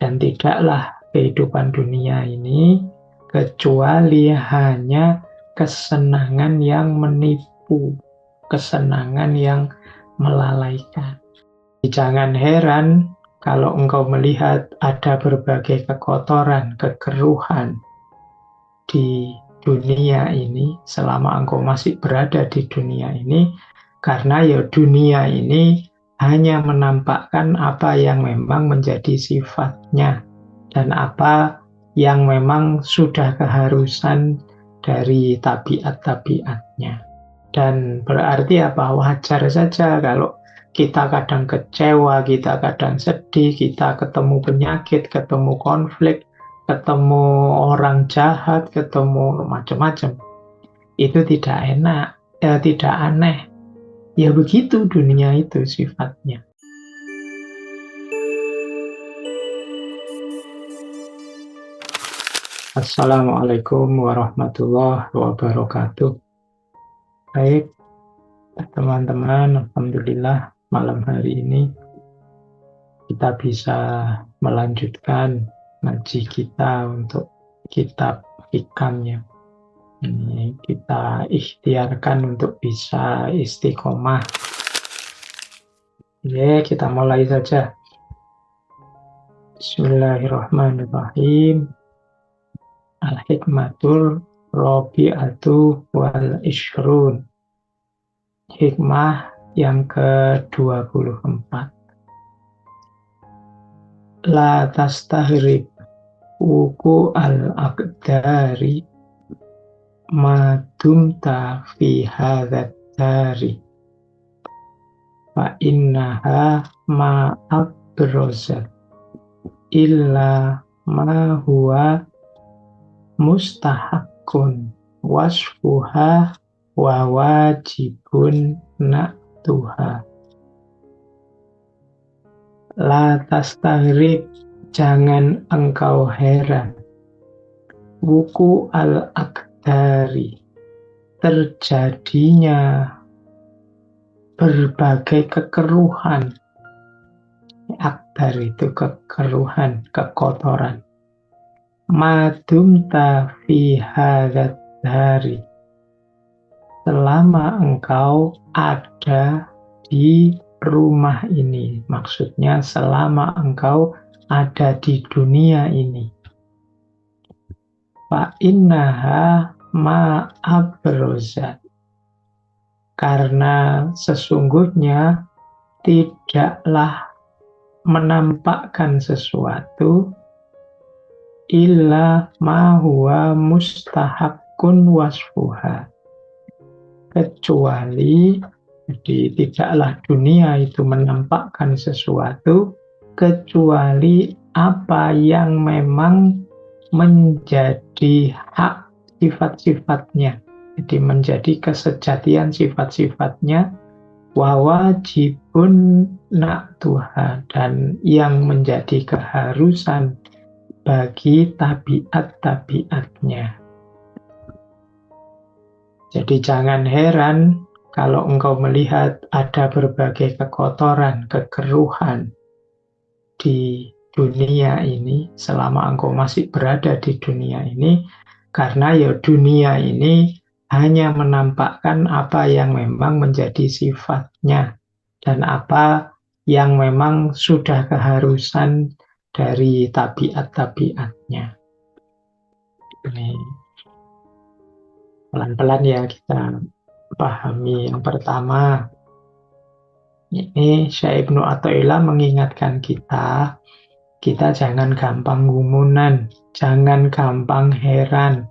Dan tidaklah kehidupan dunia ini kecuali hanya kesenangan yang menipu, kesenangan yang melalaikan. Jangan heran kalau engkau melihat ada berbagai kekotoran, kekeruhan di dunia ini selama engkau masih berada di dunia ini, karena ya dunia ini hanya menampakkan apa yang memang menjadi sifatnya dan apa yang memang sudah keharusan dari tabiat-tabiatnya. Dan berarti apa? Wajar saja kalau kita kadang kecewa, kita kadang sedih, kita ketemu penyakit, ketemu konflik, ketemu orang jahat, ketemu macam-macam. Itu tidak enak, tidak aneh. Ya begitu dunia itu sifatnya. Assalamualaikum warahmatullahi wabarakatuh. Baik, teman-teman, alhamdulillah malam hari ini kita bisa melanjutkan ngaji kita untuk kitab hikamnya. Ini kita ikhtiarkan untuk bisa istiqomah. Ya, kita mulai saja. Bismillahirrahmanirrahim. Al-hikmatul rabi'atu wal ishrun. Hikmah yang ke-24. La tastahrib wuku al-aqdari ma dumta fi hadzal dari fa innaha ma abrozat illa ma huwa mustahaqqun wasfuha wa wajibun na'tuha. La tastahrib, jangan engkau heran, wuku al-aqdari, terjadinya berbagai kekeruhan. Akdar itu kekeruhan, kekotoran. Madumta fi hadzal hari, selama engkau ada di rumah ini, maksudnya selama engkau ada di dunia ini. Fa innaha ma abrozat, karena sesungguhnya tidaklah menampakkan sesuatu illa ma huwa mustahaqqun wasfuha, kecuali, jadi tidaklah dunia itu menampakkan sesuatu kecuali apa yang memang menjadi hak sifat-sifatnya, jadi menjadi kesejatian sifat-sifatnya, wa wajibun na'tuha, dan yang menjadi keharusan bagi tabiat-tabiatnya. Jadi jangan heran kalau engkau melihat ada berbagai kekotoran, kekeruhan di dunia ini selama engkau masih berada di dunia ini, karena ya dunia ini hanya menampakkan apa yang memang menjadi sifatnya dan apa yang memang sudah keharusan dari tabiat-tabiatnya. Ini pelan-pelan ya kita pahami. Yang pertama, ini Syekh Ibnu Athaillah mengingatkan kita jangan gampang gumunan, jangan gampang heran,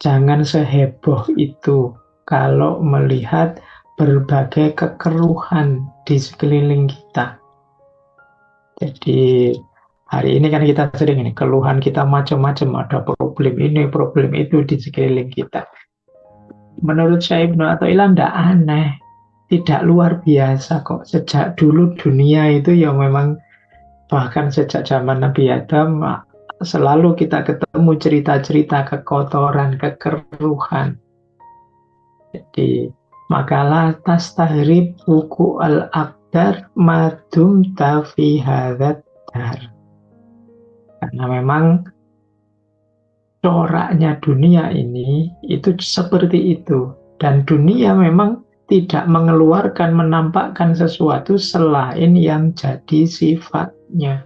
jangan seheboh itu kalau melihat berbagai kekeruhan di sekeliling kita. Jadi hari ini kan kita sering ini, keluhan kita macam-macam, ada problem ini, problem itu di sekeliling kita. Menurut Syekh Ibnu Athaillah tidak aneh, tidak luar biasa kok. Sejak dulu dunia itu ya memang, bahkan sejak zaman Nabi Adam, selalu kita ketemu cerita-cerita kekotoran, kekeruhan. Jadi, makalah tastahrib wuku al-aqdar madum fi hadzal dar. Karena memang coraknya dunia ini itu seperti itu. Dan dunia memang tidak mengeluarkan, menampakkan sesuatu selain yang jadi sifatnya.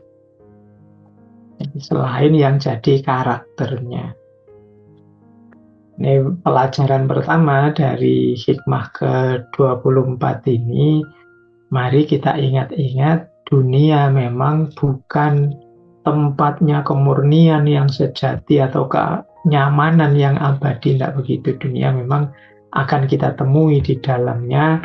Jadi selain yang jadi karakternya. Ini pelajaran pertama dari hikmah ke-24 ini. Mari kita ingat-ingat, dunia memang bukan tempatnya kemurnian yang sejati atau kenyamanan yang abadi. Tidak begitu. Dunia memang akan kita temui di dalamnya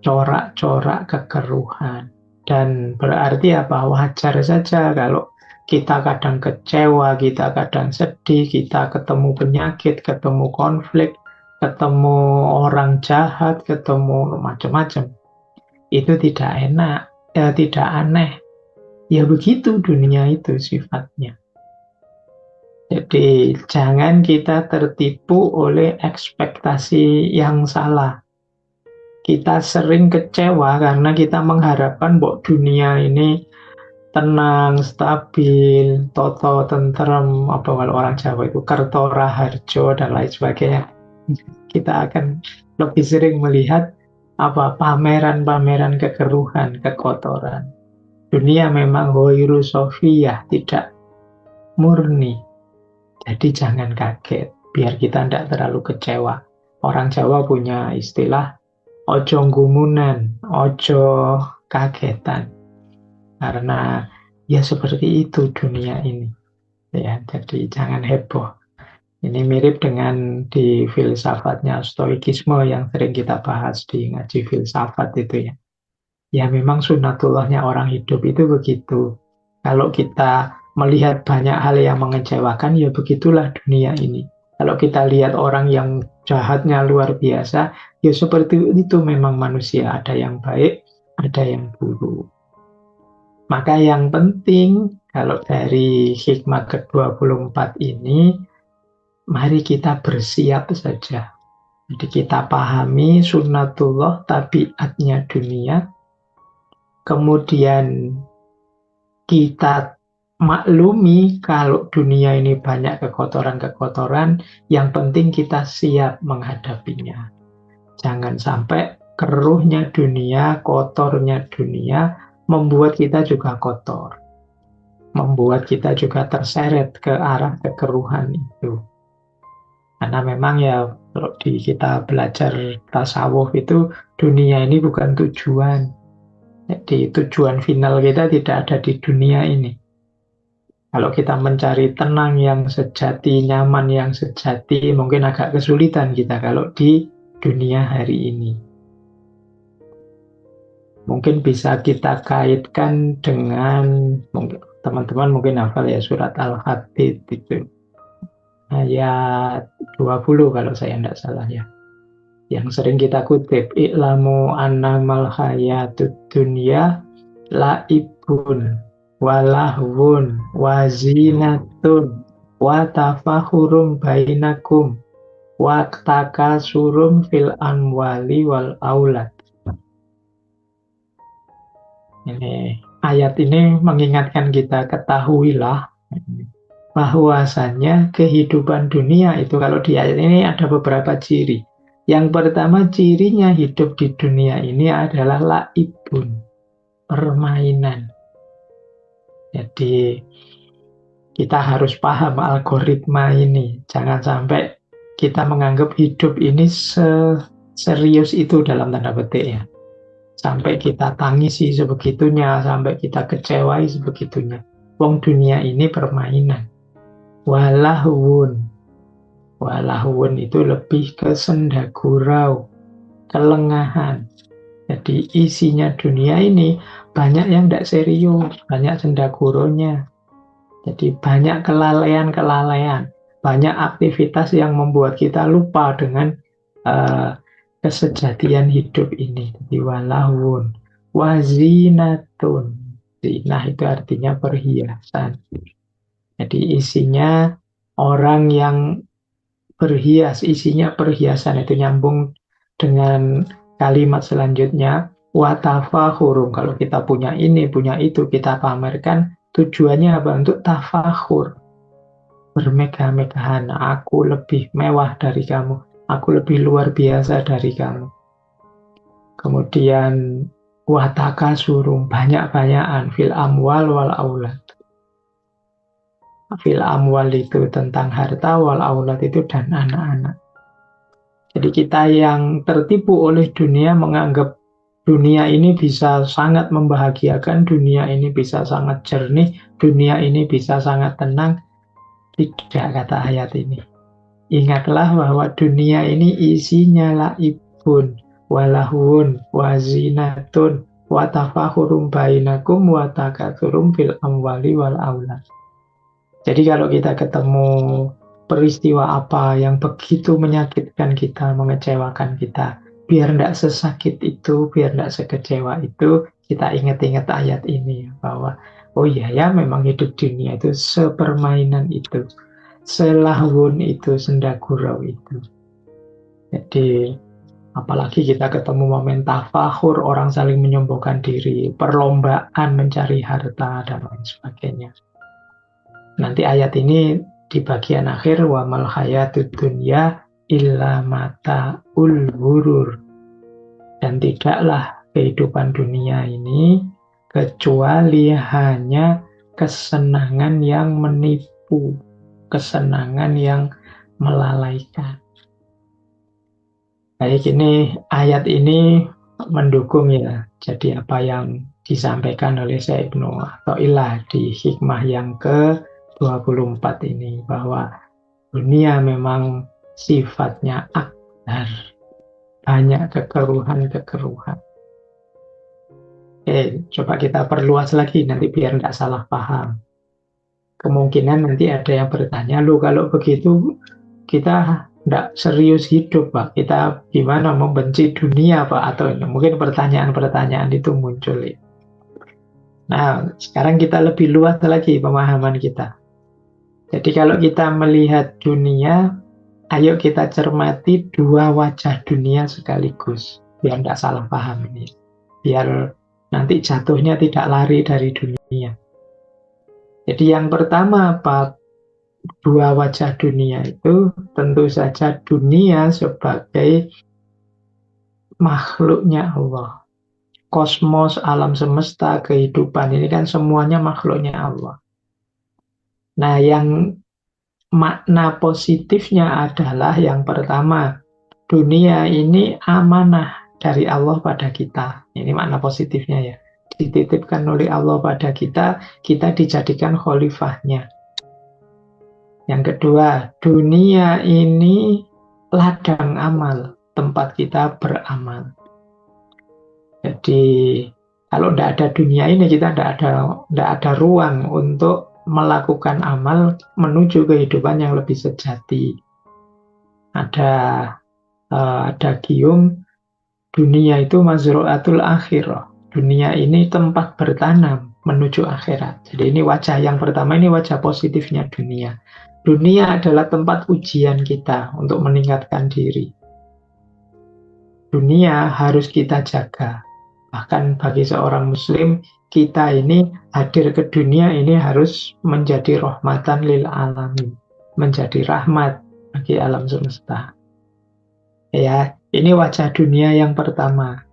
corak-corak kekeruhan. Dan berarti apa? Wajar saja kalau kita kadang kecewa, kita kadang sedih, kita ketemu penyakit, ketemu konflik, ketemu orang jahat, ketemu macam-macam. Itu tidak enak, tidak aneh. Ya begitu dunia itu sifatnya. Jadi jangan kita tertipu oleh ekspektasi yang salah. Kita sering kecewa karena kita mengharapkan bahwa dunia ini tenang, stabil, toto, tentrem, apa kalau orang Jawa itu kerto raharjo dan lain sebagainya. Kita akan lebih sering melihat apa pameran-pameran kekeruhan, kekotoran. Dunia memang hoiru sofiyah, tidak murni. Jadi jangan kaget, biar kita tidak terlalu kecewa. Orang Jawa punya istilah ojo gumunan, ojo kagetan. Karena ya seperti itu dunia ini. Ya, jadi jangan heboh. Ini mirip dengan di filsafatnya Stoikisme yang sering kita bahas di ngaji filsafat itu ya. Ya memang sunatullahnya orang hidup itu begitu. Kalau kita melihat banyak hal yang mengecewakan, ya begitulah dunia ini. Kalau kita lihat orang yang jahatnya luar biasa, ya seperti itu memang manusia. Ada yang baik, ada yang buruk. Maka yang penting, kalau dari hikmah ke-24 ini, mari kita bersiap saja. Jadi kita pahami sunnatullah, tabiatnya dunia, kemudian kita maklumi kalau dunia ini banyak kekotoran-kekotoran, yang penting kita siap menghadapinya. Jangan sampai keruhnya dunia, kotornya dunia, membuat kita juga kotor. Membuat kita juga terseret ke arah kekeruhan itu. Karena memang ya, kalau kita belajar tasawuf itu, dunia ini bukan tujuan. Jadi tujuan final kita tidak ada di dunia ini. Kalau kita mencari tenang yang sejati, nyaman yang sejati, mungkin agak kesulitan kita kalau di dunia hari ini. Mungkin bisa kita kaitkan dengan, teman-teman mungkin hafal ya surat Al-Hadid itu. Ayat 20 kalau saya tidak salah ya. Yang sering kita kutip, i'lamu annamal hayatud dunya laibun walahwun wazinatun wa tafahurum bainakum wa takasurum fil amwali wal aulad. Ini ayat ini mengingatkan kita, ketahuilah bahwasannya kehidupan dunia itu, kalau di ayat ini ada beberapa ciri. Yang pertama, cirinya hidup di dunia ini adalah laibun, permainan. Jadi kita harus paham algoritma ini. Jangan sampai kita menganggap hidup ini serius itu dalam tanda petik ya. Sampai kita tangisi sebegitunya, sampai kita kecewai sebegitunya. Wong dunia ini permainan. Walahwun. Walahwun itu lebih ke sendagurau, kelengahan. Jadi isinya dunia ini banyak yang tidak serius, banyak sendaguronya. Jadi banyak kelalaian-kelalaian, banyak aktivitas yang membuat kita lupa dengan kesejatian hidup ini. Jadi walahwun, wazinatun. Zinah itu artinya perhiasan. Jadi isinya orang yang berhias, isinya perhiasan, itu nyambung dengan kalimat selanjutnya, watafahurum. Kalau kita punya ini, punya itu, kita pamerkan, Tujuannya apa? Untuk tafakhur, bermegah-megahan. Aku lebih mewah dari kamu, aku lebih luar biasa dari kamu. Kemudian wataka surum, banyak-banyakan, fil amwal wal aulad. Fil amwal itu tentang harta, wal aulad itu dan anak-anak. Jadi kita yang tertipu oleh dunia menganggap dunia ini bisa sangat membahagiakan, dunia ini bisa sangat jernih, dunia ini bisa sangat tenang. Tidak, kata ayat ini. Ingatlah bahwa dunia ini isinya laibun, walahun, wazinatun, watafahurum bainakum, watakathurum fil amwali wal aulad. Jadi kalau kita ketemu peristiwa apa yang begitu menyakitkan kita, mengecewakan kita, biar tidak sesakit itu, biar tidak sekecewa itu, kita ingat-ingat ayat ini, bahwa oh iya ya, memang hidup dunia itu sepermainan itu, selahun itu, sendagurau itu. Jadi apalagi kita ketemu momen tafakhur, orang saling menyombongkan diri, perlombaan mencari harta, dan lain sebagainya. Nanti ayat ini di bagian akhir, wa mal hayatud dunya illa mataul ghurur. Dan tidaklah kehidupan dunia ini kecuali hanya kesenangan yang menipu, kesenangan yang melalaikan. Baik, ini ayat ini mendukung ya. Jadi apa yang disampaikan oleh Syekh Ibnu Athaillah di hikmah yang ke-24 ini, bahwa dunia memang sifatnya akdar, banyak kekeruhan-kekeruhan. Coba kita perluas lagi nanti biar tidak salah paham. Kemungkinan nanti ada yang bertanya, loh kalau begitu kita tidak serius hidup, Pak. Kita gimana membenci dunia, Pak? Atau mungkin pertanyaan-pertanyaan itu muncul. Nah, sekarang kita lebih luas lagi pemahaman kita. Jadi kalau kita melihat dunia, ayo kita cermati dua wajah dunia sekaligus. Biar tidak salah paham ini. Biar nanti jatuhnya tidak lari dari dunia. Jadi yang pertama apa? Dua wajah dunia itu tentu saja dunia sebagai makhluknya Allah. Kosmos, alam semesta, kehidupan ini kan semuanya makhluknya Allah. Nah, yang makna positifnya adalah yang pertama, dunia ini amanah dari Allah pada kita. Ini makna positifnya ya. Dititipkan oleh Allah pada kita, kita dijadikan khalifahnya. Yang kedua, dunia ini ladang amal, tempat kita beramal. Jadi kalau tidak ada dunia ini, kita tidak ada ruang untuk melakukan amal menuju kehidupan yang lebih sejati. Ada gium, dunia itu mazru'atul akhirah. Dunia ini tempat bertanam menuju akhirat. Jadi ini wajah yang pertama, ini wajah positifnya dunia. Dunia adalah tempat ujian kita untuk meningkatkan diri. Dunia harus kita jaga. Bahkan bagi seorang muslim, kita ini hadir ke dunia ini harus menjadi rahmatan lil alamin, menjadi rahmat bagi alam semesta. Ya, ini wajah dunia yang pertama.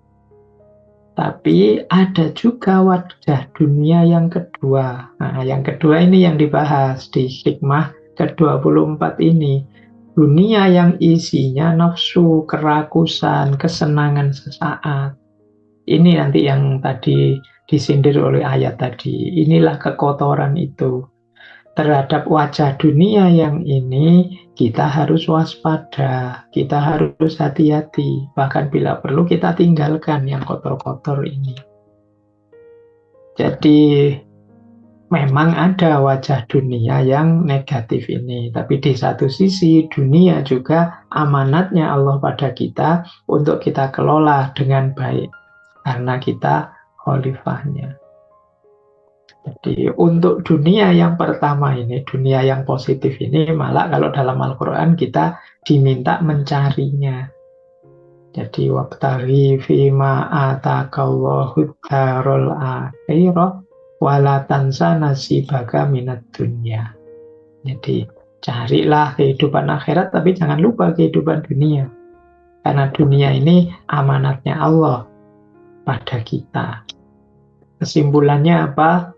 Tapi ada juga wajah dunia yang kedua. Nah, yang kedua ini yang dibahas di hikmah ke-24 ini. Dunia yang isinya nafsu, kerakusan, kesenangan sesaat. Ini nanti yang tadi disindir oleh ayat tadi. Inilah kekotoran itu. Terhadap wajah dunia yang ini, kita harus waspada, kita harus hati-hati. Bahkan bila perlu kita tinggalkan yang kotor-kotor ini. Jadi memang ada wajah dunia yang negatif ini. Tapi di satu sisi dunia juga amanatnya Allah pada kita untuk kita kelola dengan baik. Karena kita khalifahnya. Jadi untuk dunia yang pertama ini, dunia yang positif ini, malah kalau dalam Al-Quran kita diminta mencarinya. Jadi wabtaghi fima atakallahu darul akhirah wala tansa nasibaka minad dunya. Jadi carilah kehidupan akhirat tapi jangan lupa kehidupan dunia. Karena dunia ini amanatnya Allah pada kita. Kesimpulannya apa?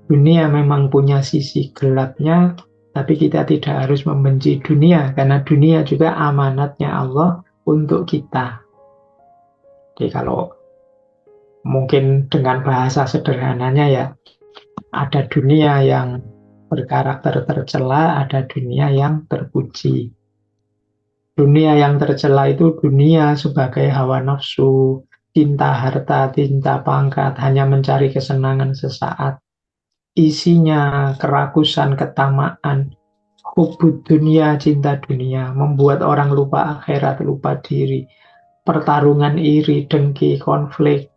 Dunia memang punya sisi gelapnya, tapi kita tidak harus membenci dunia, karena dunia juga amanatnya Allah untuk kita. Jadi kalau mungkin dengan bahasa sederhananya ya, ada dunia yang berkarakter tercela, ada dunia yang terpuji. Dunia yang tercela itu dunia sebagai hawa nafsu, cinta harta, cinta pangkat, hanya mencari kesenangan sesaat. Isinya kerakusan, ketamaan, hubud dunia, cinta dunia, membuat orang lupa akhirat, lupa diri, pertarungan iri, dengki, konflik,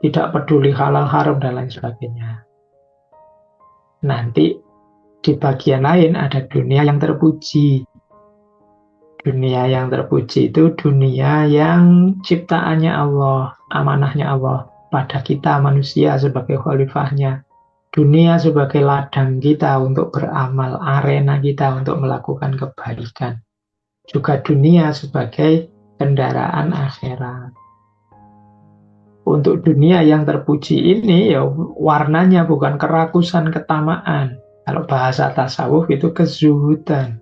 tidak peduli halal haram, dan lain sebagainya. Nanti di bagian lain ada dunia yang terpuji. Dunia yang terpuji itu dunia yang ciptaannya Allah, amanahnya Allah pada kita manusia sebagai khalifahnya. Dunia sebagai ladang kita untuk beramal, arena kita untuk melakukan kebaikan. Juga dunia sebagai kendaraan akhirat. Untuk dunia yang terpuji ini ya warnanya bukan kerakusan, ketamaan. Kalau bahasa tasawuf itu kezuhudan.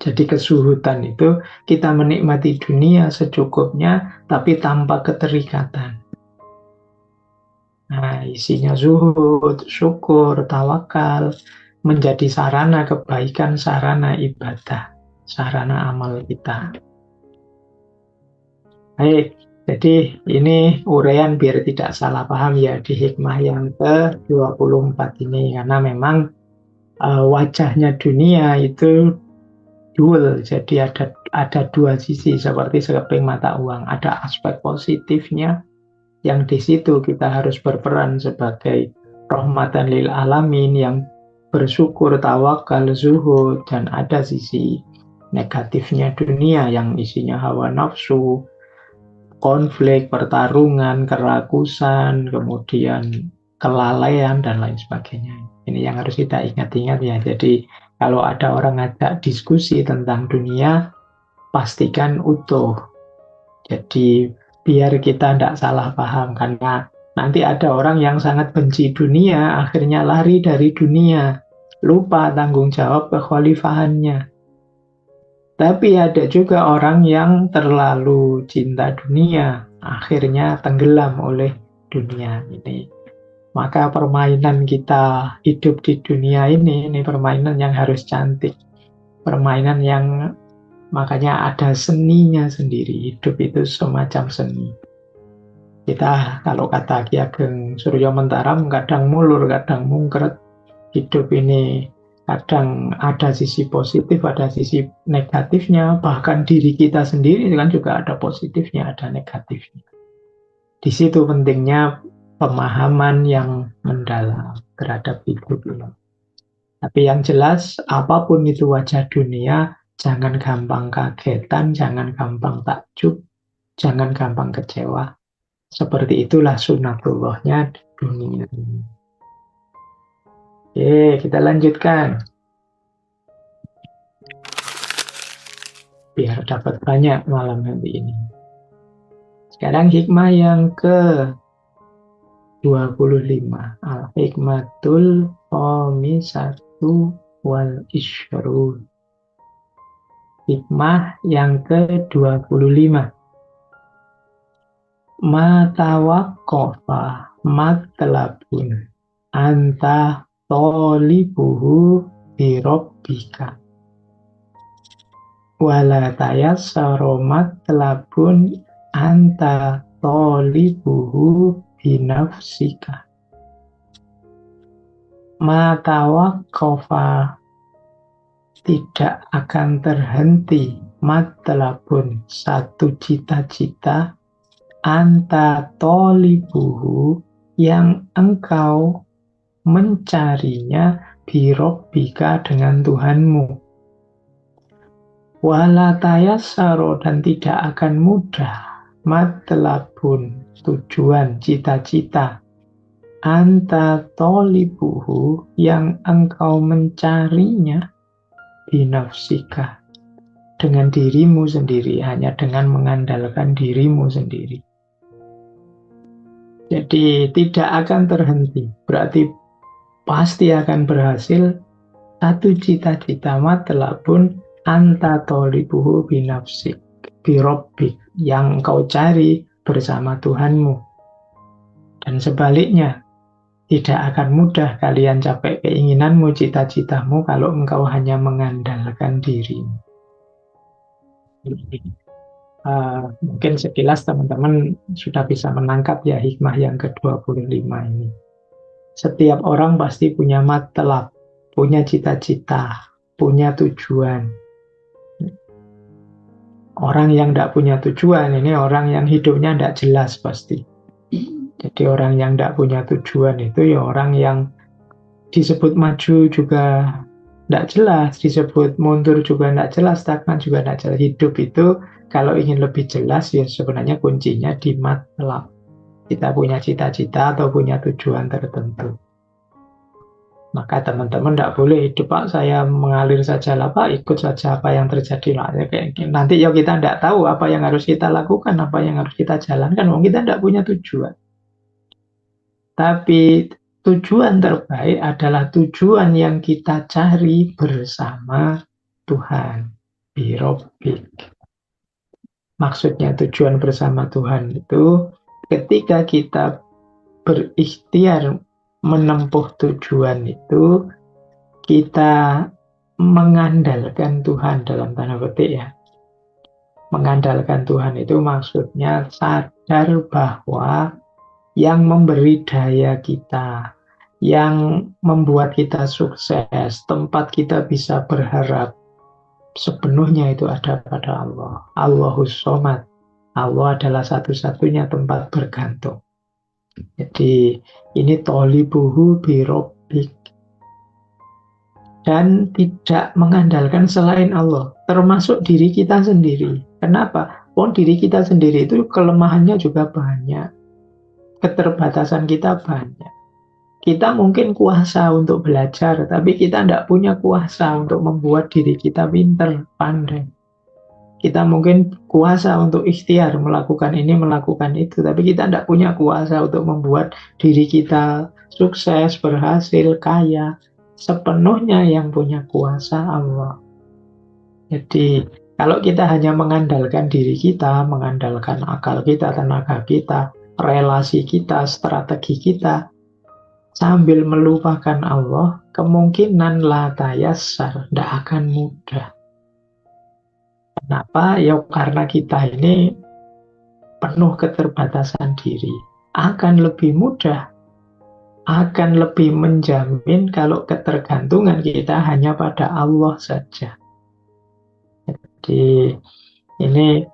Jadi kezuhudan itu kita menikmati dunia secukupnya tapi tanpa keterikatan. Nah, isinya zuhud, syukur, tawakal, menjadi sarana kebaikan, sarana ibadah, sarana amal kita. Baik, jadi ini uraian biar tidak salah paham ya di hikmah yang ke-24 ini. Karena memang wajahnya dunia itu dual, jadi ada dua sisi seperti sekeping mata uang. Ada aspek positifnya yang di situ kita harus berperan sebagai rahmatan lil alamin yang bersyukur, tawakal, zuhud, dan ada sisi negatifnya dunia yang isinya hawa nafsu, konflik, pertarungan, kerakusan, kemudian kelalaian, dan lain sebagainya. Ini yang harus kita ingat-ingat ya. Jadi kalau ada orang ngajak diskusi tentang dunia, pastikan utuh. Jadi biar kita tidak salah paham, karena nanti ada orang yang sangat benci dunia, akhirnya lari dari dunia, lupa tanggung jawab kekhalifahannya. Tapi ada juga orang yang terlalu cinta dunia, akhirnya tenggelam oleh dunia ini. Maka permainan kita hidup di dunia ini permainan yang harus cantik. Permainan yang makanya ada seninya sendiri. Hidup itu semacam seni. Kita kalau kata Ki Ageng Suryo Mentaram kadang mulur, kadang mungkret. Hidup ini kadang ada sisi positif, ada sisi negatifnya. Bahkan diri kita sendiri kan juga ada positifnya, ada negatifnya. Di situ pentingnya pemahaman yang mendalam terhadap hidup ini. Tapi yang jelas, apapun itu wajah dunia, jangan gampang kagetan, jangan gampang takjub, jangan gampang kecewa. Seperti itulah sunatullahnya dunia ini. Oke, kita lanjutkan. Biar dapat banyak malam hari ini. Sekarang hikmah yang ke-25. Al-hikmatul khamisatu wal isyrun. Hikmah yang ke-25. Ma tawaqqafa matlabun anta tolibuhu bi rabbika. Wala tayassara matlabun anta tolibuhu bi nafsika. Ma tawaqqafa, tidak akan terhenti, matlabun, satu cita-cita, anta tolibuhu, yang engkau mencarinya, birobbika, dengan Tuhanmu. Wala tayassaro, dan tidak akan mudah, matlabun, tujuan, cita-cita, anta tolibuhu, yang engkau mencarinya, binafsika, dengan dirimu sendiri, hanya dengan mengandalkan dirimu sendiri. Jadi tidak akan terhenti, berarti pasti akan berhasil. Satu cita-cita matlabun anta tolibuhu binafsik, birobbik, yang engkau cari bersama Tuhanmu. Dan sebaliknya, tidak akan mudah kalian capai keinginanmu, cita-citamu, kalau engkau hanya mengandalkan dirimu. Mungkin sekilas teman-teman sudah bisa menangkap ya hikmah yang ke-25 ini. Setiap orang pasti punya matlab, punya cita-cita, punya tujuan. Orang yang tidak punya tujuan ini orang yang hidupnya tidak jelas pasti. Jadi orang yang tidak punya tujuan itu ya orang yang disebut maju juga tidak jelas, disebut mundur juga tidak jelas, stagnan juga tidak jelas. Hidup itu kalau ingin lebih jelas ya sebenarnya kuncinya di matlab. Kita punya cita-cita atau punya tujuan tertentu. Maka teman-teman tidak boleh hidup, Pak, saya mengalir saja lah, Pak, ikut saja apa yang terjadi lah. Nanti ya kita tidak tahu apa yang harus kita lakukan, apa yang harus kita jalankan, kita tidak punya tujuan. Tapi tujuan terbaik adalah tujuan yang kita cari bersama Tuhan. Birobbik. Maksudnya tujuan bersama Tuhan itu ketika kita berikhtiar menempuh tujuan itu, kita mengandalkan Tuhan dalam tanda petik ya. Mengandalkan Tuhan itu maksudnya sadar bahwa yang memberi daya kita, yang membuat kita sukses, tempat kita bisa berharap, sepenuhnya itu ada pada Allah. Allahus Somad. Allah adalah satu-satunya tempat bergantung. Jadi ini tolibuhu birobbik. Dan tidak mengandalkan selain Allah, termasuk diri kita sendiri. Kenapa? Diri kita sendiri itu kelemahannya juga banyak. Keterbatasan kita banyak. Kita mungkin kuasa untuk belajar, tapi kita tidak punya kuasa untuk membuat diri kita pintar, pandai. Kita mungkin kuasa untuk ikhtiar, melakukan ini, melakukan itu, tapi kita tidak punya kuasa untuk membuat diri kita sukses, berhasil, kaya. Sepenuhnya yang punya kuasa Allah. Jadi kalau kita hanya mengandalkan diri kita, mengandalkan akal kita, tenaga kita, relasi kita, strategi kita, sambil melupakan Allah, kemungkinan la tayassar, tidak akan mudah. Kenapa? Ya karena kita ini penuh keterbatasan diri. Akan lebih mudah, akan lebih menjamin kalau ketergantungan kita hanya pada Allah saja. Jadi ini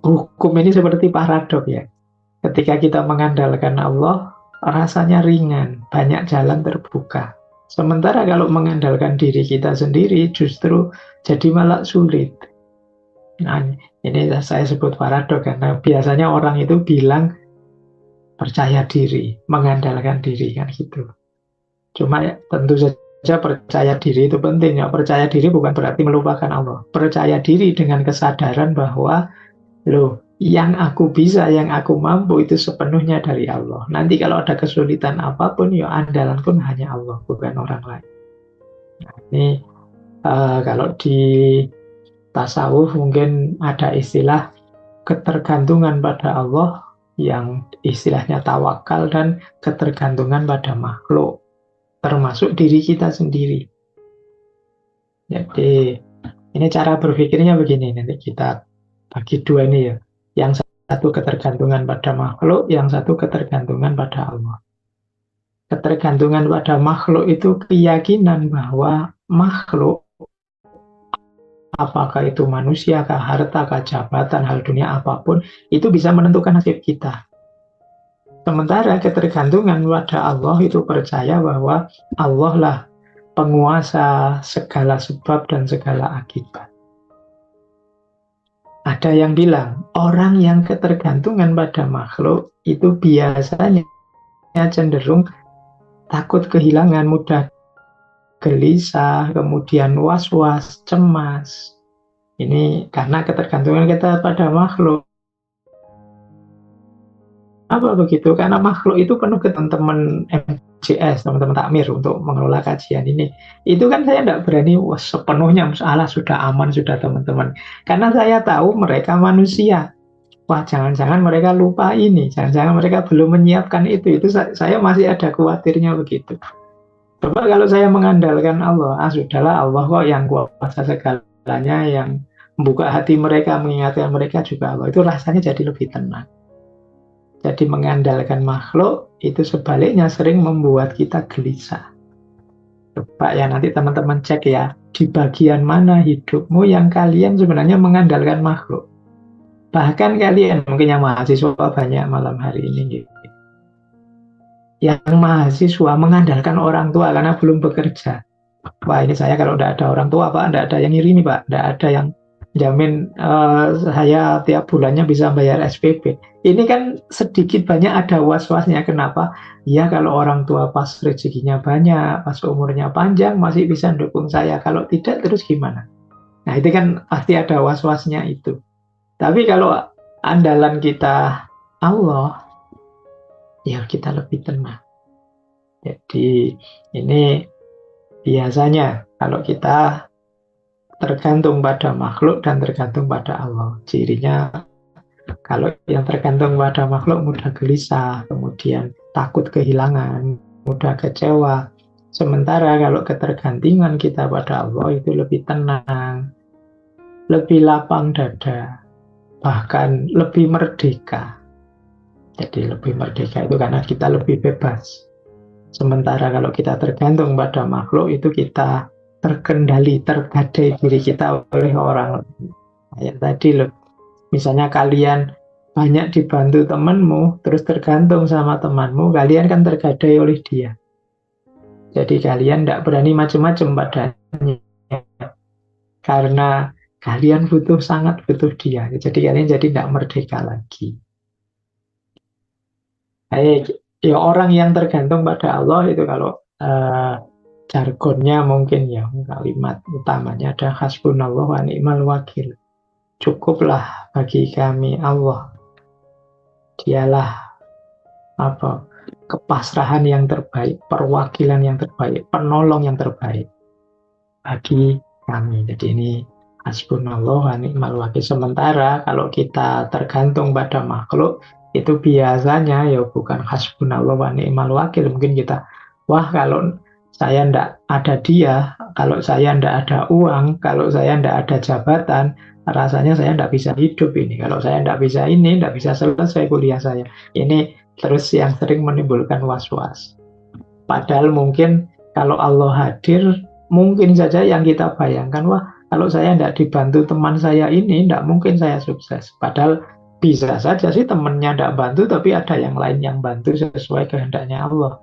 hukum ini seperti paradok ya. Ketika kita mengandalkan Allah, rasanya ringan, banyak jalan terbuka. Sementara kalau mengandalkan diri kita sendiri, justru jadi malah sulit. Nah, ini saya sebut paradok karena biasanya orang itu bilang percaya diri, mengandalkan diri kan gitu. Cuma ya, tentu saja percaya diri itu penting ya. Percaya diri bukan berarti melupakan Allah. Percaya diri dengan kesadaran bahwa loh, yang aku bisa, yang aku mampu itu sepenuhnya dari Allah. Nanti kalau ada kesulitan apapun, ya andalan pun hanya Allah, bukan orang lain. Nah, ini kalau di tasawuf mungkin ada istilah ketergantungan pada Allah yang istilahnya tawakal dan ketergantungan pada makhluk, termasuk diri kita sendiri. Jadi ini cara berpikirnya begini, nanti kita bagi dua ini ya. Yang satu ketergantungan pada makhluk, yang satu ketergantungan pada Allah. Ketergantungan pada makhluk itu keyakinan bahwa makhluk, apakah itu manusia, kah, harta, kah, jabatan, hal dunia apapun, itu bisa menentukan nasib kita. Sementara ketergantungan pada Allah itu percaya bahwa Allah lah penguasa segala sebab dan segala akibat. Ada yang bilang, orang yang ketergantungan pada makhluk itu biasanya cenderung takut kehilangan, mudah gelisah, kemudian was-was, cemas. Ini karena ketergantungan kita pada makhluk. Apa begitu? Karena makhluk itu penuh ke teman-teman MJS, teman-teman takmir untuk mengelola kajian ini. Itu kan saya tidak berani sepenuhnya, Allah sudah aman, sudah teman-teman. Karena saya tahu mereka manusia. Wah, jangan-jangan mereka lupa ini, jangan-jangan mereka belum menyiapkan itu. Itu saya masih ada khawatirnya begitu. Coba kalau saya mengandalkan Allah, sudahlah Allah kok yang kuasa segalanya, yang membuka hati mereka, mengingatkan mereka juga Allah. Itu rasanya jadi lebih tenang. Jadi mengandalkan makhluk itu sebaliknya sering membuat kita gelisah. Coba ya nanti teman-teman cek ya, di bagian mana hidupmu yang kalian sebenarnya mengandalkan makhluk. Bahkan kalian, mungkin yang mahasiswa banyak malam hari ini gitu. Yang mahasiswa mengandalkan orang tua karena belum bekerja. Wah ini saya kalau tidak ada orang tua Pak, tidak ada yang ngirimi Pak, tidak ada yang jamin saya tiap bulannya bisa bayar SPP. Ini kan sedikit banyak ada was-wasnya. Kenapa? Ya kalau orang tua pas rezekinya banyak, pas umurnya panjang masih bisa dukung saya. Kalau tidak terus gimana? Nah itu kan pasti ada was-wasnya itu. Tapi kalau andalan kita Allah, ya kita lebih tenang. Jadi ini biasanya kalau kita tergantung pada makhluk dan tergantung pada Allah. Cirinya kalau yang tergantung pada makhluk mudah gelisah, kemudian takut kehilangan, mudah kecewa. Sementara kalau ketergantungan kita pada Allah itu lebih tenang, lebih lapang dada, bahkan lebih merdeka. Jadi lebih merdeka itu karena kita lebih bebas. Sementara kalau kita tergantung pada makhluk itu kita terkendali, tergadai diri kita oleh orang. Kayak tadi loh, misalnya kalian banyak dibantu temanmu, terus tergantung sama temanmu, kalian kan tergadai oleh dia. Jadi kalian tidak berani macam-macam padanya. Karena kalian sangat butuh dia. Jadi kalian jadi tidak merdeka lagi. Baik, ya orang yang tergantung pada Allah itu kalau jargonnya mungkin ya kalimat utamanya ada hasbunallah wa ni'mal wakil. Cukuplah bagi kami Allah. Dialah kepasrahan yang terbaik, perwakilan yang terbaik, penolong yang terbaik bagi kami. Jadi ini hasbunallah wa ni'mal wakil. Sementara kalau kita tergantung pada makhluk itu biasanya ya bukan hasbunallah wa ni'mal wakil. Mungkin kita, wah kalau saya ndak ada dia, kalau saya ndak ada uang, kalau saya ndak ada jabatan, rasanya saya ndak bisa hidup ini. Kalau saya ndak bisa ini, ndak bisa selesai kuliah saya. Ini terus yang sering menimbulkan was-was. Padahal mungkin kalau Allah hadir, mungkin saja yang kita bayangkan, wah kalau saya ndak dibantu teman saya ini, ndak mungkin saya sukses. Padahal bisa saja sih temannya ndak bantu, tapi ada yang lain yang bantu sesuai kehendaknya Allah.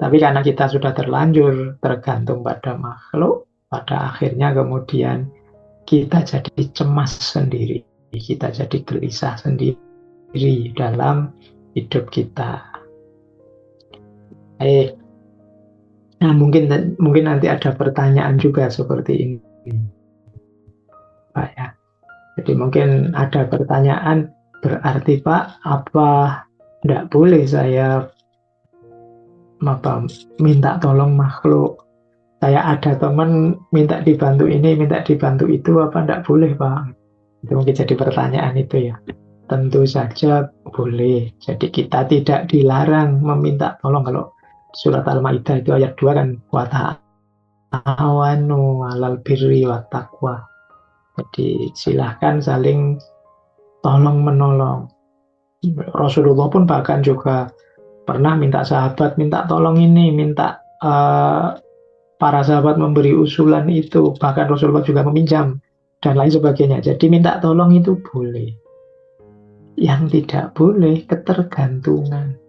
Tapi karena kita sudah terlanjur tergantung pada makhluk, pada akhirnya kemudian kita jadi cemas sendiri, kita jadi gelisah sendiri dalam hidup kita. Nah mungkin nanti ada pertanyaan juga seperti ini, Pak ya. Jadi mungkin ada pertanyaan, berarti Pak, apa tidak boleh saya minta tolong makhluk? Saya ada teman minta dibantu ini, minta dibantu itu, apa tidak boleh Pak? Itu mungkin jadi pertanyaan itu ya. Tentu saja boleh. Jadi kita tidak dilarang meminta tolong. Kalau surat Al-Maidah itu ayat 2 kan, wa ta'awanu 'alal birri wat taqwa. Jadi silahkan saling tolong menolong. Rasulullah pun bahkan juga pernah minta sahabat minta tolong ini, minta para sahabat memberi usulan itu, bahkan Rasulullah juga meminjam dan lain sebagainya. Jadi minta tolong itu boleh. Yang tidak boleh ketergantungan.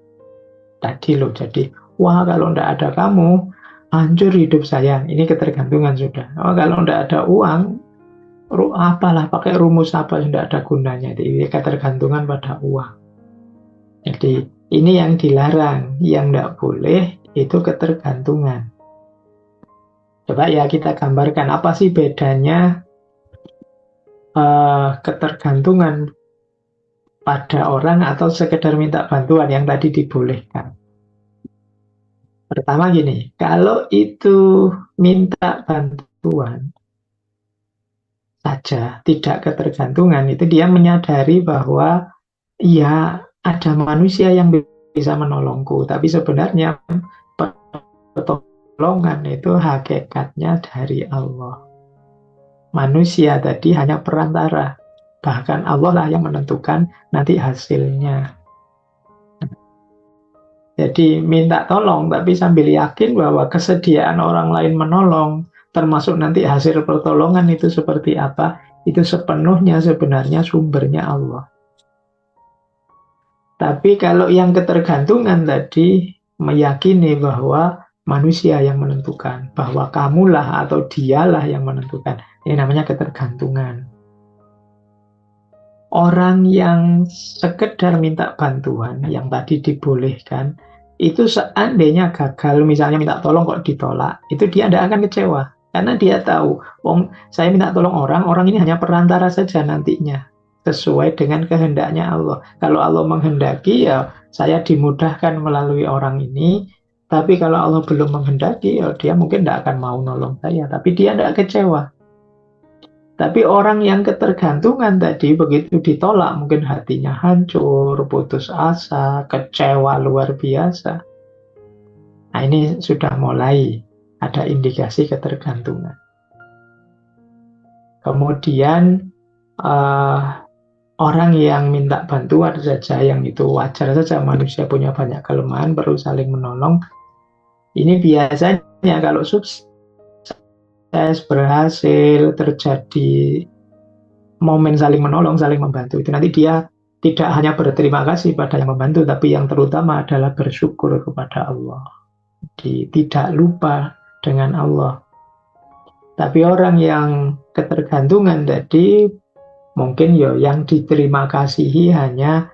Tadi loh, jadi wah kalau tidak ada kamu hancur hidup saya. Ini ketergantungan sudah. Oh, kalau tidak ada uang, apalah pakai rumus apa tidak ada gunanya. Jadi ketergantungan pada uang. Jadi Ini yang dilarang, yang tidak boleh itu ketergantungan. Coba ya kita gambarkan apa sih bedanya ketergantungan pada orang atau sekedar minta bantuan yang tadi dibolehkan. Pertama gini, kalau itu minta bantuan saja, tidak ketergantungan, itu dia menyadari bahwa ya ada manusia yang bisa menolongku, tapi sebenarnya pertolongan itu hakikatnya dari Allah. Manusia tadi hanya perantara, bahkan Allah lah yang menentukan nanti hasilnya. Jadi minta tolong tapi sambil yakin bahwa kesediaan orang lain menolong, termasuk nanti hasil pertolongan itu seperti apa, itu sepenuhnya sebenarnya sumbernya Allah. Tapi kalau yang ketergantungan tadi meyakini bahwa manusia yang menentukan, bahwa kamulah atau dialah yang menentukan. Ini namanya ketergantungan. Orang yang sekedar minta bantuan, yang tadi dibolehkan, itu seandainya gagal, misalnya minta tolong kok ditolak, itu dia tidak akan kecewa. Karena dia tahu, saya minta tolong orang ini hanya perantara saja nantinya, sesuai dengan kehendaknya Allah. Kalau Allah menghendaki, ya saya dimudahkan melalui orang ini, tapi kalau Allah belum menghendaki, ya dia mungkin tidak akan mau nolong saya, tapi dia tidak kecewa. Tapi orang yang ketergantungan tadi begitu ditolak mungkin hatinya hancur, putus asa, kecewa luar biasa. Nah ini sudah mulai ada indikasi ketergantungan. Kemudian orang yang minta bantuan saja, yang itu wajar saja, manusia punya banyak kelemahan, perlu saling menolong. Ini biasanya kalau sukses, berhasil, terjadi momen saling menolong, saling membantu, itu nanti dia tidak hanya berterima kasih pada yang membantu, tapi yang terutama adalah bersyukur kepada Allah. Jadi tidak lupa dengan Allah. Tapi orang yang ketergantungan tadi, mungkin ya yang diterima kasihi hanya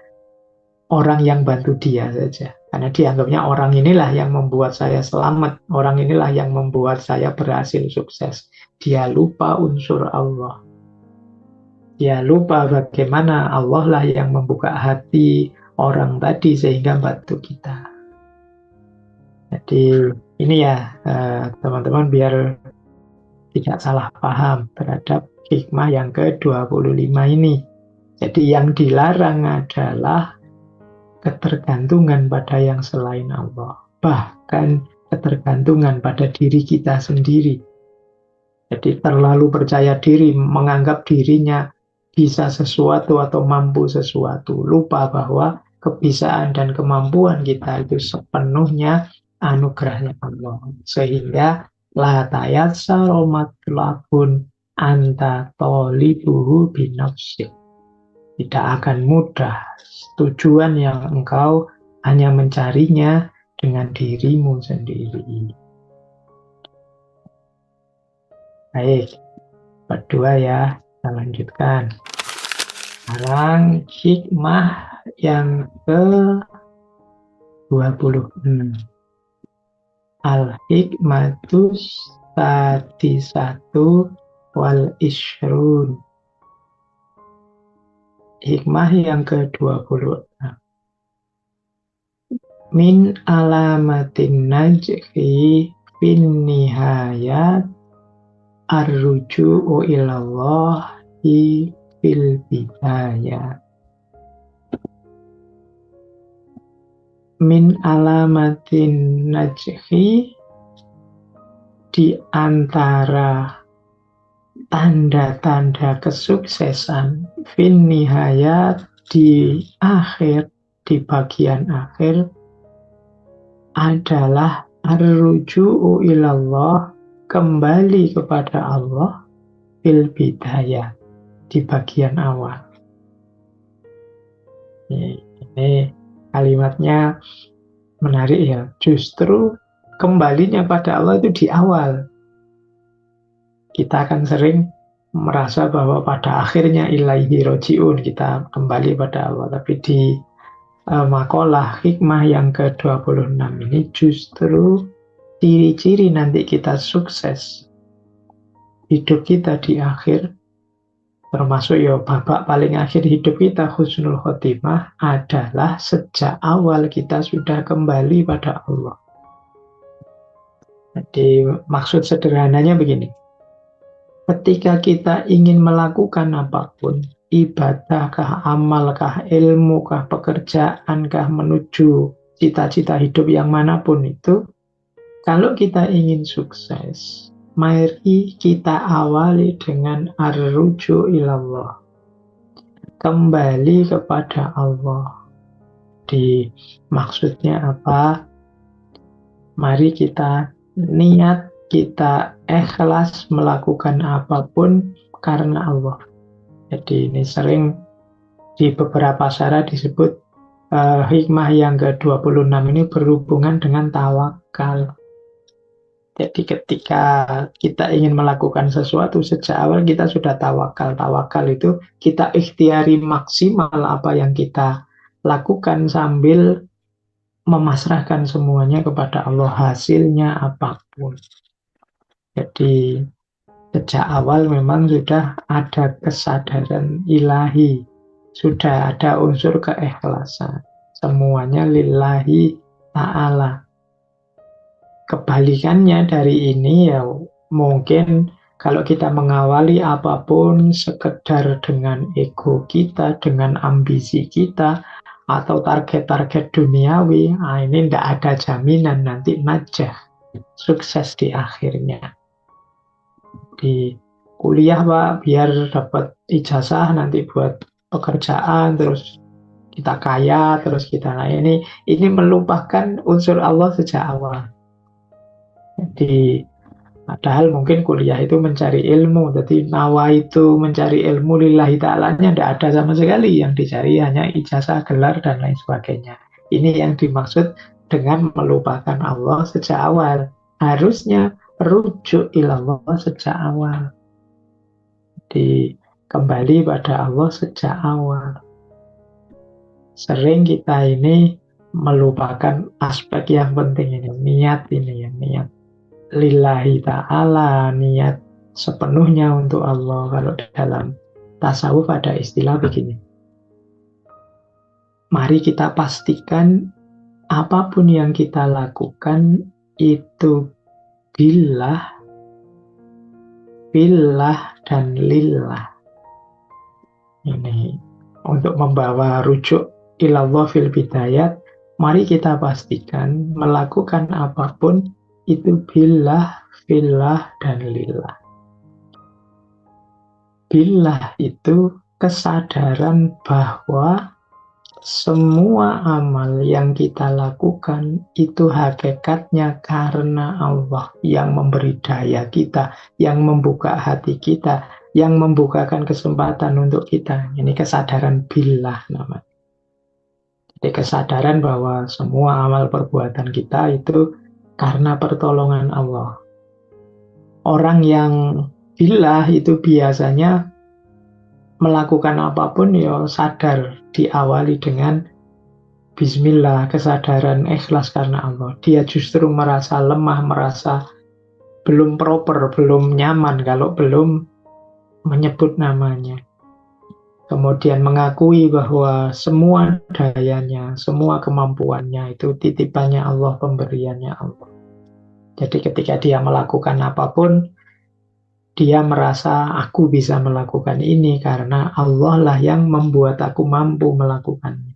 orang yang bantu dia saja. Karena dianggapnya orang inilah yang membuat saya selamat, orang inilah yang membuat saya berhasil sukses. Dia lupa unsur Allah. Ya lupa bagaimana Allah lah yang membuka hati orang tadi sehingga bantu kita. Jadi ini ya teman-teman biar tidak salah paham terhadap hikmah yang ke-25 ini. Jadi yang dilarang adalah ketergantungan pada yang selain Allah. Bahkan ketergantungan pada diri kita sendiri. Jadi terlalu percaya diri, menganggap dirinya bisa sesuatu atau mampu sesuatu, lupa bahwa kebisaan dan kemampuan kita itu sepenuhnya anugerahnya Allah. Sehingga la tayassara matlabun anta tolibuhu binafsik. Tidak akan mudah tujuan yang engkau hanya mencarinya dengan dirimu sendiri. Baik, berdua ya, kita lanjutkan. Sekarang hikmah yang ke-26. Al-hikmatus sadisatu wal ishrun. Hikmah yang ke-26. Min alamatin najhi fin nihayat ar-ruju'u ilallahi fil bidayah. Min alamatin najhi, di antara tanda-tanda kesuksesan fin nihayat, di akhir, di bagian akhir, adalah ar-ruju'u ilallah, kembali kepada Allah, fil bidayah, di bagian awal. Ini kalimatnya menarik ya. Justru kembalinya pada Allah itu di awal. Kita akan sering merasa bahwa pada akhirnya ilaihi roji'un, kita kembali pada Allah. Tapi di makalah hikmah yang ke-26 ini justru ciri-ciri nanti kita sukses hidup kita di akhir, termasuk ya babak paling akhir hidup kita husnul khotimah, adalah sejak awal kita sudah kembali pada Allah. Jadi maksud sederhananya begini, ketika kita ingin melakukan apapun, ibadahkah, amalkah, ilmukah, pekerjaankah, menuju cita-cita hidup yang manapun itu, kalau kita ingin sukses, mari kita awali dengan ar-ruju ilallah, kembali kepada Allah. Di maksudnya apa? Mari kita niat, kita ikhlas melakukan apapun karena Allah. Jadi ini sering di beberapa syarah disebut hikmah yang ke-26 ini berhubungan dengan tawakal. Jadi ketika kita ingin melakukan sesuatu, sejak awal kita sudah tawakal. Tawakal itu kita ikhtiari maksimal apa yang kita lakukan sambil memasrahkan semuanya kepada Allah, hasilnya apapun. Jadi sejak awal memang sudah ada kesadaran ilahi, sudah ada unsur keikhlasan. Semuanya lillahi ta'ala. Kebalikannya dari ini ya mungkin kalau kita mengawali apapun sekedar dengan ego kita, dengan ambisi kita, atau target-target duniawi, ini tidak ada jaminan nanti najah, sukses di akhirnya. Di kuliah Pak, biar dapat ijazah nanti buat pekerjaan, terus kita kaya, terus kita ini melupakan unsur Allah sejak awal. Jadi padahal mungkin kuliah itu mencari ilmu, jadi nawa itu mencari ilmu lillahi ta'alanya tidak ada sama sekali, yang dicari hanya ijazah, gelar, dan lain sebagainya. Ini yang dimaksud dengan melupakan Allah sejak awal. Harusnya rujuk ilallah sejak awal. Jadi kembali pada Allah sejak awal. Sering kita ini melupakan aspek yang penting ini, niat ini ya, niat lillahi ta'ala, niat sepenuhnya untuk Allah. Kalau dalam tasawuf ada istilah begini, mari kita pastikan apapun yang kita lakukan itu billah, dan lillah. Ini untuk membawa rujuk ilallah fil bidayat, mari kita pastikan melakukan apapun itu billah, fillah, dan lillah. Billah itu kesadaran bahwa semua amal yang kita lakukan itu hakikatnya karena Allah yang memberi daya kita, yang membuka hati kita, yang membukakan kesempatan untuk kita. Ini kesadaran billah namanya. Jadi kesadaran bahwa semua amal perbuatan kita itu karena pertolongan Allah. Orang yang billah itu biasanya melakukan apapun ya sadar, diawali dengan bismillah, kesadaran ikhlas karena Allah. Dia justru merasa lemah, merasa belum proper, belum nyaman kalau belum menyebut namanya. Kemudian mengakui bahwa semua dayanya, semua kemampuannya itu titipannya Allah, pemberiannya Allah. Jadi ketika dia melakukan apapun, dia merasa aku bisa melakukan ini karena Allah lah yang membuat aku mampu melakukannya.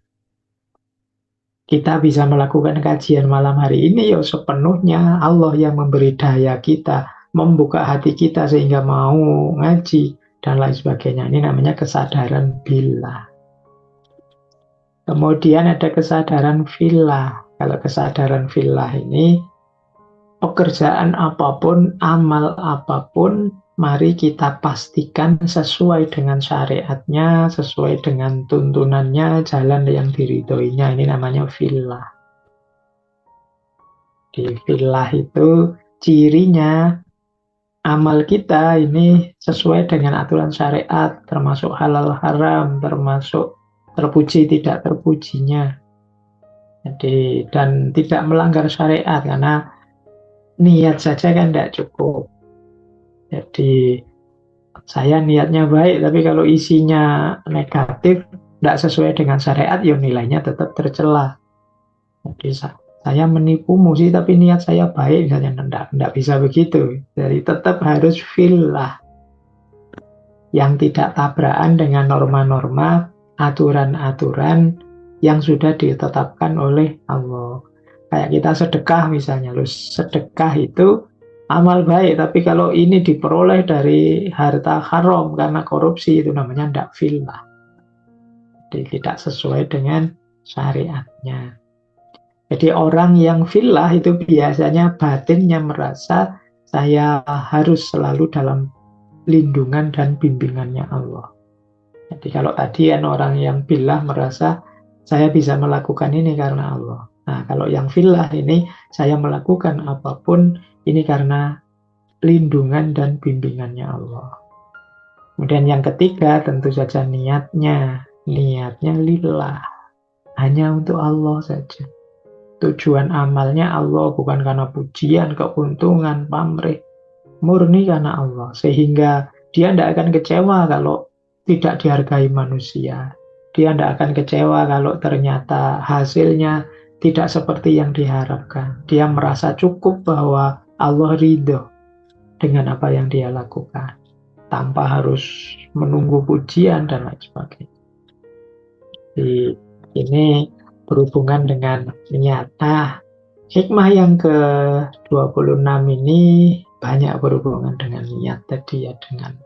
Kita bisa melakukan kajian malam hari ini ya sepenuhnya Allah yang memberi daya kita, membuka hati kita sehingga mau ngaji dan lain sebagainya. Ini namanya kesadaran billah. Kemudian ada kesadaran fillah. Kalau kesadaran fillah ini, pekerjaan apapun, amal apapun, mari kita pastikan sesuai dengan syariatnya, sesuai dengan tuntunannya, jalan yang diridhoinya. Ini namanya fillah. Di fillah itu cirinya amal kita ini sesuai dengan aturan syariat, termasuk halal haram, termasuk terpuji tidak terpujinya. Jadi, dan tidak melanggar syariat, karena niat saja kan tidak cukup. Jadi, saya niatnya baik, tapi kalau isinya negatif, tidak sesuai dengan syariat, ya nilainya tetap tercela. Jadi, saya menipumu sih, tapi niat saya baik, misalnya tidak bisa begitu. Jadi, tetap harus fillah, yang tidak tabrakan dengan norma-norma, aturan-aturan yang sudah ditetapkan oleh Allah. Kayak kita sedekah misalnya, loh, sedekah itu amal baik, tapi kalau ini diperoleh dari harta haram karena korupsi, itu namanya tidak fillah. Jadi tidak sesuai dengan syariatnya. Jadi orang yang fillah itu biasanya batinnya merasa saya harus selalu dalam lindungan dan bimbingannya Allah. Jadi kalau tadi kan orang yang billah merasa saya bisa melakukan ini karena Allah. Nah, kalau yang fillah ini saya melakukan apapun ini karena lindungan dan bimbingannya Allah. Kemudian yang ketiga tentu saja niatnya. Niatnya lillah. Hanya untuk Allah saja. Tujuan amalnya Allah, bukan karena pujian, keuntungan, pamrih. Murni karena Allah. Sehingga dia tidak akan kecewa kalau tidak dihargai manusia. Dia tidak akan kecewa kalau ternyata hasilnya tidak seperti yang diharapkan. Dia merasa cukup bahwa Allah ridho dengan apa yang dia lakukan, tanpa harus menunggu pujian dan lain sebagainya. Jadi, ini berhubungan dengan niat. Nah, hikmah yang ke-26 ini banyak berhubungan dengan niat tadi ya, dengan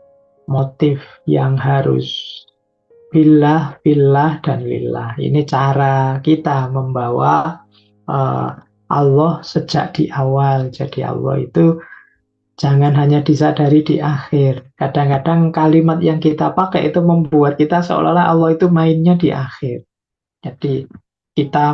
motif yang harus billah, fillah, dan lillah. Ini cara kita membawa Allah sejak di awal. Jadi Allah itu jangan hanya disadari di akhir. Kadang-kadang kalimat yang kita pakai itu membuat kita seolah-olah Allah itu mainnya di akhir. Jadi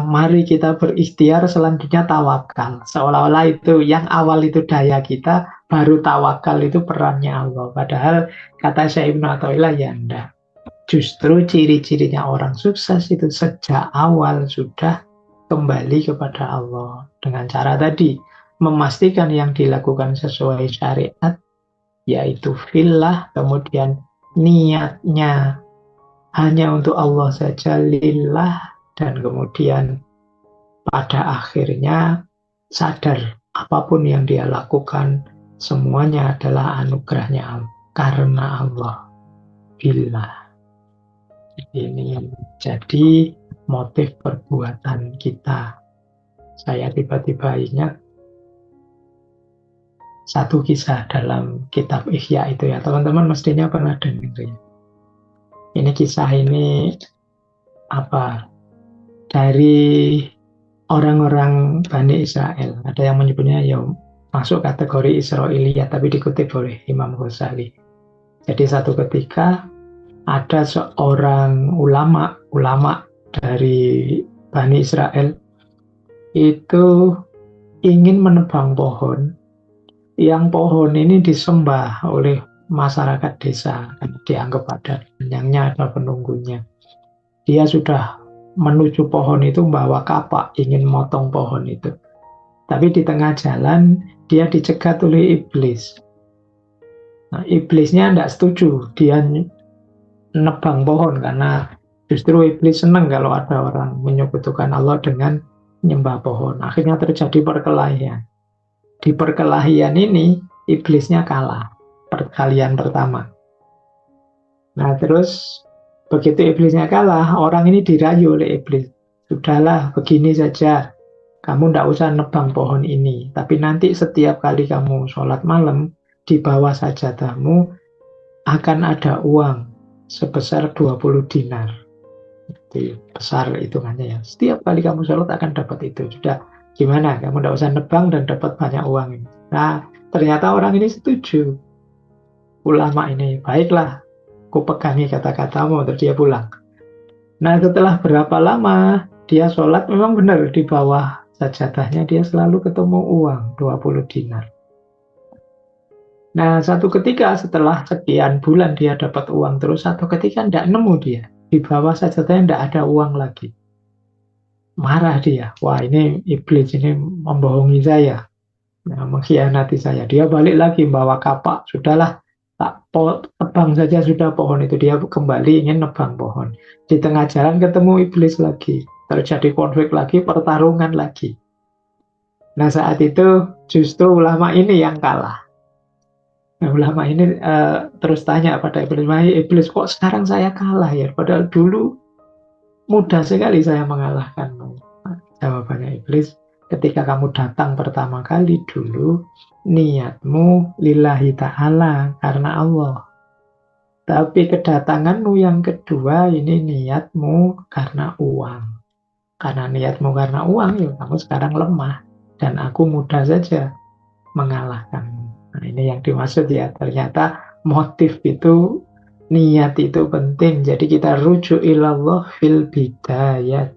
mari kita berikhtiar, selanjutnya tawakal. Seolah-olah itu yang awal itu daya kita, baru tawakal itu perannya Allah. Padahal kata Syekh Ibnu Athaillah ya enggak. Justru ciri-cirinya orang sukses itu sejak awal sudah kembali kepada Allah. Dengan cara tadi, memastikan yang dilakukan sesuai syariat, yaitu fillah, kemudian niatnya hanya untuk Allah saja, lillah, dan kemudian pada akhirnya sadar apapun yang dia lakukan semuanya adalah anugerahnya Allah, karena Allah, billah. Ini jadi motif perbuatan kita. Saya tiba-tiba ingat satu kisah dalam kitab Ihya itu ya, teman-teman mestinya pernah dengar ya. Ini kisah ini dari orang-orang Bani Israel. Ada yang menyebutnya ya masuk kategori Israiliyat, tapi dikutip oleh Imam Ghazali. Jadi satu ketika ada seorang ulama dari Bani Israel itu ingin menebang pohon, yang pohon ini disembah oleh masyarakat desa, dianggap ada penyangnya, ada penunggunya. Dia sudah menuju pohon itu membawa kapak, ingin motong pohon itu. Tapi di tengah jalan dia dicegat oleh iblis. Nah, iblisnya tidak setuju dia nebang pohon, karena justru iblis senang kalau ada orang menyekutukan Allah dengan menyembah pohon. Akhirnya terjadi perkelahian. Di perkelahian ini iblisnya kalah perkalian pertama. Nah terus begitu iblisnya kalah, orang ini dirayu oleh iblis. Sudahlah, begini saja, kamu tidak usah nebang pohon ini, tapi nanti setiap kali kamu sholat malam, di bawah sajadahmu akan ada uang sebesar 20 dinar. Jadi besar hitungannya ya. Setiap kali kamu sholat akan dapat itu. Sudah, gimana? Kamu tidak usah nebang dan dapat banyak uang ini. Nah, ternyata orang ini setuju. Ulama ini, baiklah, ku pegangi kata-katamu, terus dia pulang. Nah, setelah berapa lama dia sholat, memang benar di bawah sajadahnya dia selalu ketemu uang 20 dinar. Nah, satu ketika setelah sekian bulan dia dapat uang terus, satu ketika tidak nemu dia. Di bawah sajadahnya tidak ada uang lagi. marah dia. Wah, ini iblis ini membohongi saya, mengkhianati saya. Dia balik lagi bawa kapak. Sudahlah, tak tebang saja sudah pohon itu. Dia kembali ingin nebang pohon. Di tengah jalan ketemu iblis lagi. Terjadi konflik lagi, pertarungan lagi. Nah, saat itu justru ulama ini yang kalah. Nah, ulama ini terus tanya pada iblis, "Wahai iblis, kok sekarang saya kalah ya? Padahal dulu mudah sekali saya mengalahkanmu." Jawabannya iblis, ketika kamu datang pertama kali dulu, niatmu lillahi ta'ala, karena Allah. Tapi kedatanganmu yang kedua, ini niatmu karena uang. Karena niatmu karena uang, ya kamu sekarang lemah. Dan aku mudah saja mengalahkanmu. Nah, ini yang dimaksud ya. Ternyata motif itu, niat itu penting. Jadi kita rujuk ilallah fil bidayat,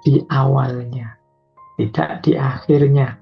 di awalnya, tidak di akhirnya.